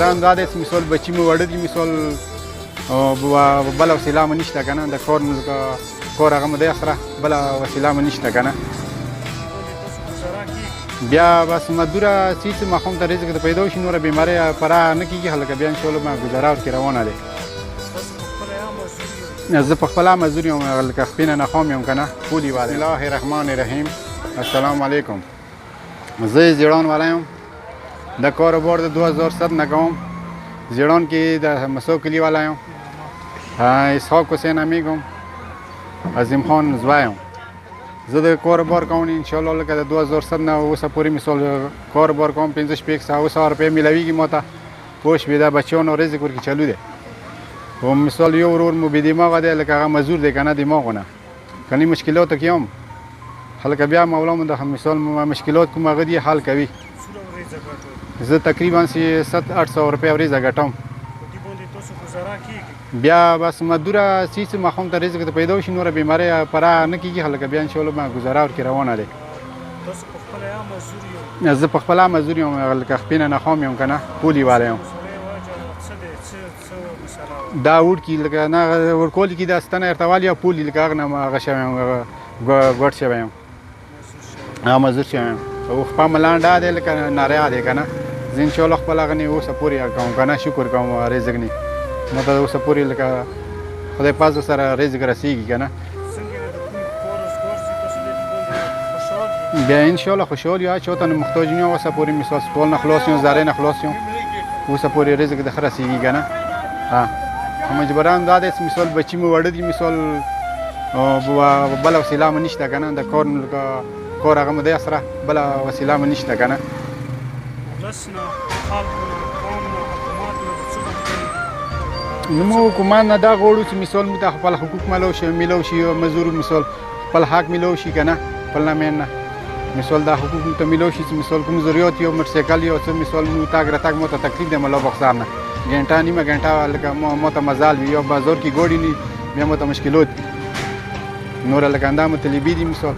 مجبوران دا دی چې مثال بچي مې وړه دي مثال بله وسیله مې نشته که نه د کور هغه مې دی سره بله وسیله مې نشته که نه بیا بس مزدوره څه چې ماښام ته رزق ته پیدا شي نوره بیمارۍ پره نه کېږي هلکه بیا انشاءالله ما ګزاره ورکې روانه دی زه په خپله مزدور یم هلکه خپینه ناخوام یم که نه پولي والا بسم الله الرحمن الرحیم السلام علیکم زه زیړان والا یم د کاروبار د 2007 نه کوم زیړان کې د مسو کلي والا یم اسحاق حسین امیږم عظیم خان زوی یم زه د کاروبار کوم انشاءالله لکه د 2007 نه اوسه پورې مثال کاروبار کوم 50-100 روپۍ میلاویږي ماته پوه شوې دا بچیانو رزق ورکې چالو دی و مثال یو ورور مو بې دماغه دی لکه هغه مزدور دی که نه دماغونه کنی مشکلاتو کې هم هلکه بیا مولا مو د مثال مشکلات کوم هغه دي حل کوي زه تقریبا 700-800 روپۍ ورځه ګټم بیا بس مزدوره څه چې ماښام ته رزق ته پیدا شي نوره بیمارۍ پره نه کېږي هلکه بیا انشاءالله ما ګزاره ورکې روانه دی زه په خپله مزدور یم هلکه خپینه ناخوام یم که نه پولي والا یم دا وړکي لکه نه ورکولي کې دا ستنه ارتوالي یا پولي لکه هغه نه هغه شوی یم ګوډ شوی یم مزدور شوی یم او خپه ملانډه دی لکه ناریا دی که نه زه انشاءالله خپل هغه نه اوسه پورې کوم که نه شکر کوم رزق نه ما ته اوسه پورې لکه خدای پاک سره رزق رسیږي که نه بیا انشاءالله خوشحال یو چا ته محتاج نه یم اوسه پورې مثال سپال نه خلاص یم زارې نه خلاص یم اوسه پورې رزق د ښه رسیږي که نه مجبوران دا دی چې مثال بچي مې وړه دي مثال بله وسیله مې نشته که نه د کور هغه مې دی سره بله وسیله مې نشته که نه نو مو حکومت نه دا غواړو چې مثال موږ ته خپل حقوق میلاو شي مزدور مثال خپل حق میلاو شي که نه خپل نه نه مثال دا حقوق موږ ته میلاو شي چې مثال کوم ضرورت یو موټرسایکل یو څه مثال موږ تګ راتګ مو ته تکلیف دی ملا بخسار نه ګنټه نیمه ګنټه لکه مو ته مزال وي یا بازار کې ګوډي نه بیا مو ته مشکلات نور لکه انده مطلبي دي مثال